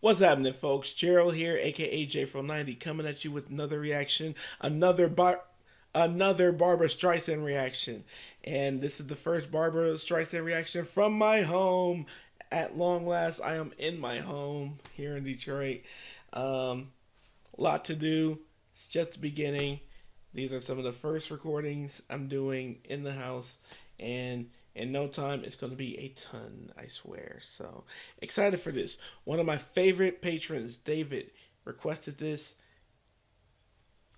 What's happening, folks? Gerald here, aka J from 90, coming at you with another reaction, another Barbra Streisand reaction, and this is the first Barbra Streisand reaction from my home. At long last, I am in my home here in Detroit. Um, Lot to do. It's just the beginning. These are some of the first recordings I'm doing in the house, and in no time it's going to be a ton, I swear. So excited for this. One of my favorite patrons, David, requested this.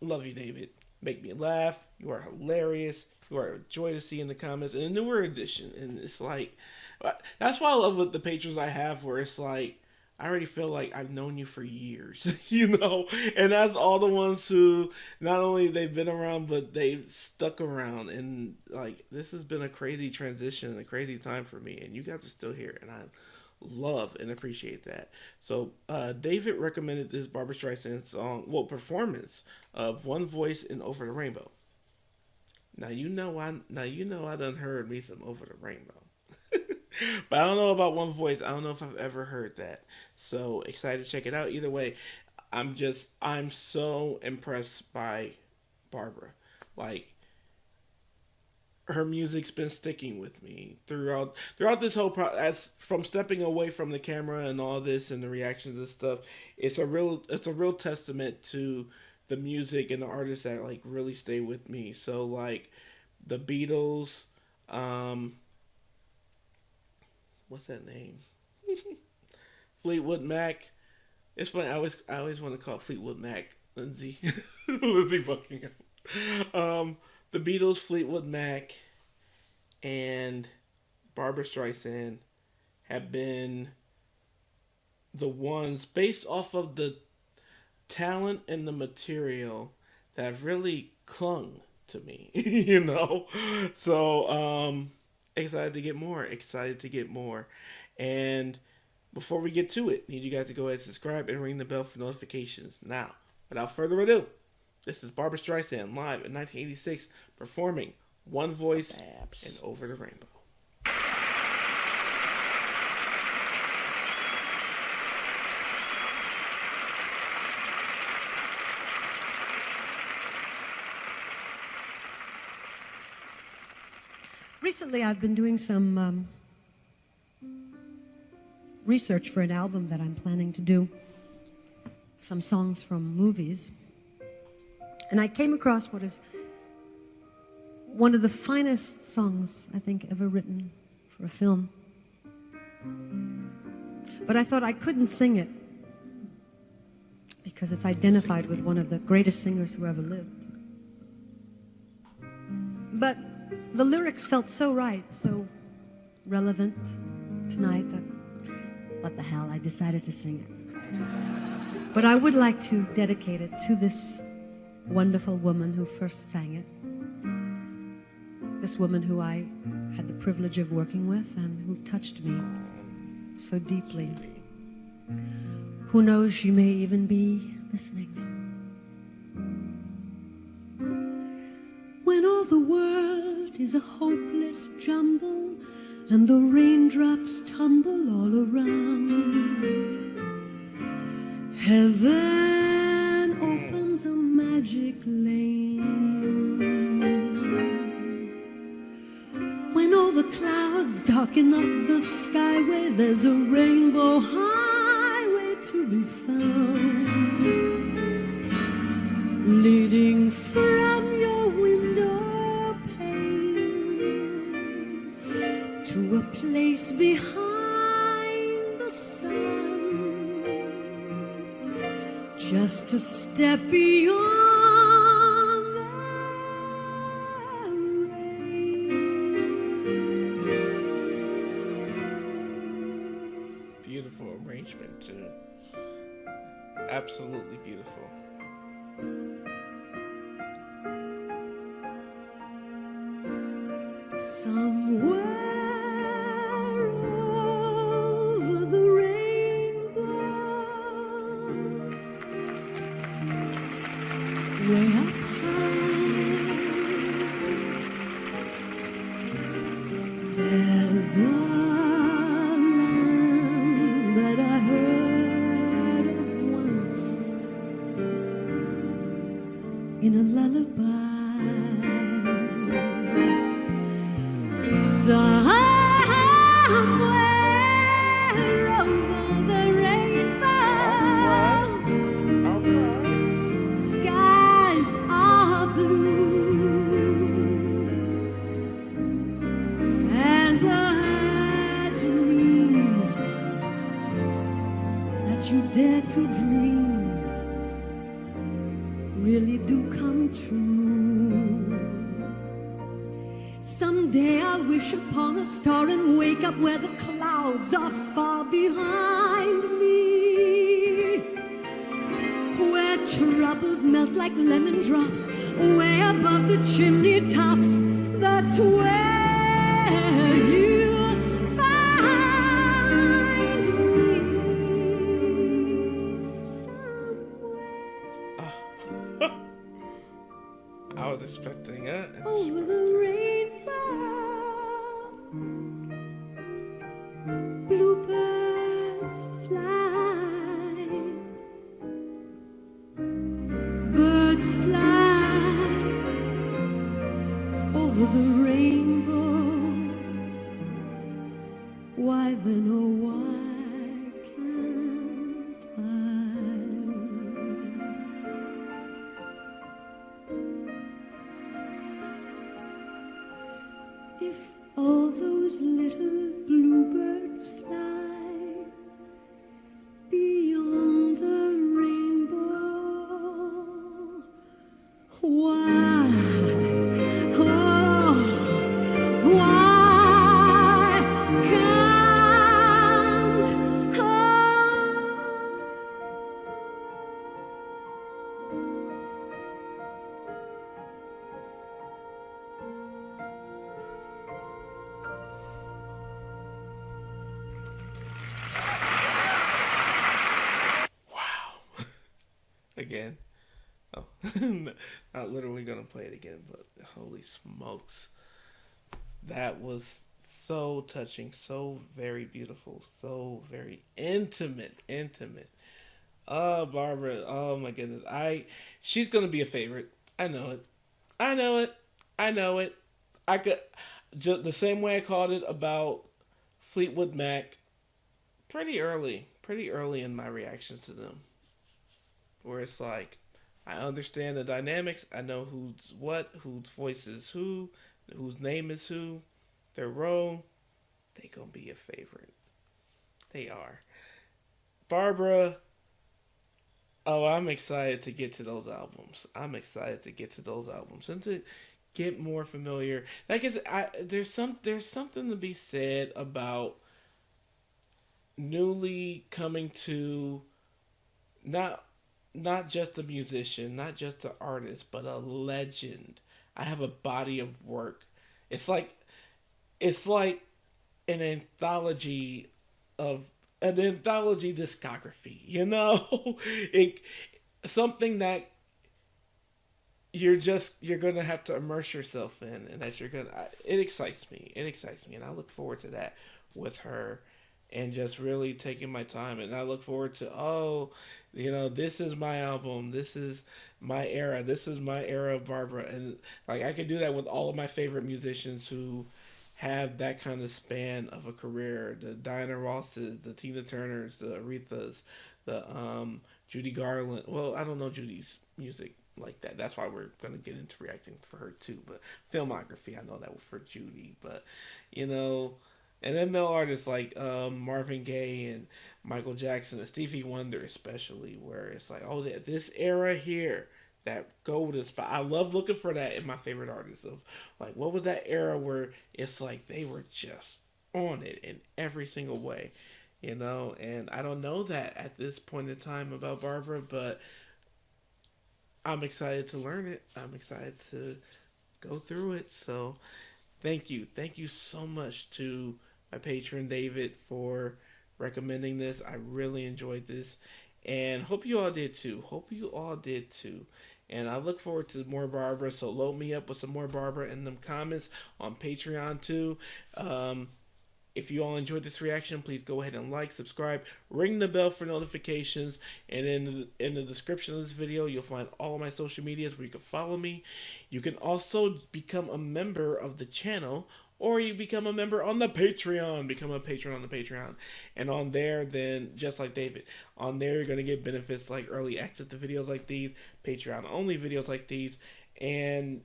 Love you, David. Make me laugh. You are hilarious. You are a joy to see in the comments. And a newer edition, and it's like that's why I love what the patrons I have, where it's like I already feel like I've known you for years, And that's all the ones who not only they've been around, but they've stuck around. And like this has been a crazy transition, a crazy time for me, and you guys are still here, and I love and appreciate that. So David recommended this Barbra Streisand song, well, performance of One Voice in Over the Rainbow. Now you know I done heard me some Over the Rainbow. But I don't know about One Voice. I don't know if I've ever heard that. So excited to check it out. Either way, I'm so impressed by Barbara. Like her music's been sticking with me throughout this whole process. From stepping away from the camera and all this and the reactions and stuff, it's a real testament to the music and the artists that like really stay with me. So like the Beatles, um, what's that name? Fleetwood Mac. It's funny. I always want to call Fleetwood Mac Lindsay Lindsay Buckingham. The Beatles, Fleetwood Mac, and Barbra Streisand have been the ones based off of the talent and the material that have really clung to me. So excited to get more. Excited to get more. And before we get to it, need you guys to go ahead and subscribe and ring the bell for notifications. Now, without further ado, this is Barbra Streisand live in 1986 performing One Voice and Over the Rainbow. Recently, I've been doing some research for an album that I'm planning to do, some songs from movies. And I came across what is one of the finest songs, I think, ever written for a film. But I thought I couldn't sing it because it's identified with one of the greatest singers who ever lived. But the lyrics felt so right, so relevant tonight that, what the hell, I decided to sing it. But I would like to dedicate it to this wonderful woman who first sang it. This woman who I had the privilege of working with and who touched me so deeply. Who knows, she may even be listening. When all the world is a hopeless jumble and the raindrops tumble all around, heaven opens a magic lane. When all the clouds darken up the skyway, there's a rainbow highway to be found, leading from your window pane to a place behind the sun, just a step beyond the rain. Beautiful arrangement too. Absolutely beautiful. Somewhere over the rainbow, way up high, there's a land that I heard in a lullaby. Somewhere over the rainbow, skies are blue, and the dreams that you dare to dream really do come true. Someday I'll wish upon a star and wake up where the clouds are far behind me, where troubles melt like lemon drops way above the chimney tops. That's where you'll find me, somewhere I was expecting it. over the rainbow. Bluebirds fly, birds fly over the rainbow. Why then, oh why can't I? If all those little bluebirds fly beyond the rainbow, why, oh, why can't I? Again. Oh, not literally gonna play it again, but holy smokes. That was so touching, so very beautiful, so very intimate. Oh, Barbara, oh my goodness. She's gonna be a favorite. I know it. I know it. I know it. I could just the same way I called it about Fleetwood Mac pretty early in my reactions to them. Where it's like, I understand the dynamics. I know who's what, whose voice is who, whose name is who, their role. They gonna be a favorite. They are. Barbara. Oh, I'm excited to get to those albums. And to get more familiar. Like there's something to be said about newly coming to not just a musician, not just an artist, but a legend. I have a body of work. It's like an anthology discography, you know? Something that you're gonna have to immerse yourself in, and that it excites me, and I look forward to that with her, and just really taking my time, and I look forward to, this is my album, this is my era of Barbara, and like I can do that with all of my favorite musicians who have that kind of span of a career, the Diana Rosses, the Tina Turners, the Arethas, the Judy Garland. Well, I don't know Judy's music like that. That's why we're going to get into reacting for her too. But filmography, I know that for Judy. But, and then male artists like Marvin Gaye and Michael Jackson and Stevie Wonder especially, where it's like, oh, this era here, that golden spot. I love looking for that in my favorite artists of like, what was that era where it's like they were just on it in every single way, and I don't know that at this point in time about Barbara, but I'm excited to learn it. I'm excited to go through it. So thank you so much to my patron David for recommending this. I really enjoyed this, and hope you all did too. And I look forward to more Barbara, so load me up with some more Barbara in them comments on Patreon too. If you all enjoyed this reaction, please go ahead and like, subscribe, ring the bell for notifications, and in the description of this video, you'll find all of my social medias where you can follow me. You can also become a member of the channel, or you become a member on the Patreon. Become a patron on the Patreon. And on there, then, just like David, on there you're going to get benefits like early access to videos like these, Patreon-only videos like these, and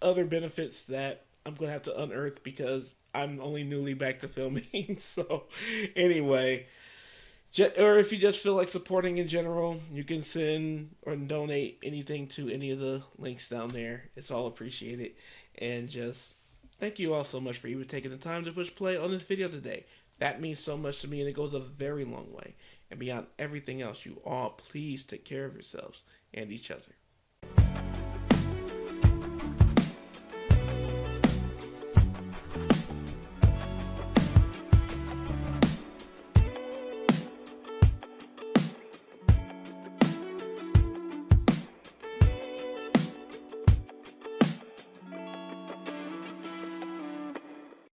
other benefits that I'm going to have to unearth because I'm only newly back to filming. So, anyway, or if you just feel like supporting in general, you can send or donate anything to any of the links down there. It's all appreciated. And just thank you all so much for even taking the time to push play on this video today. That means so much to me, and it goes a very long way. And beyond everything else, you all please take care of yourselves and each other.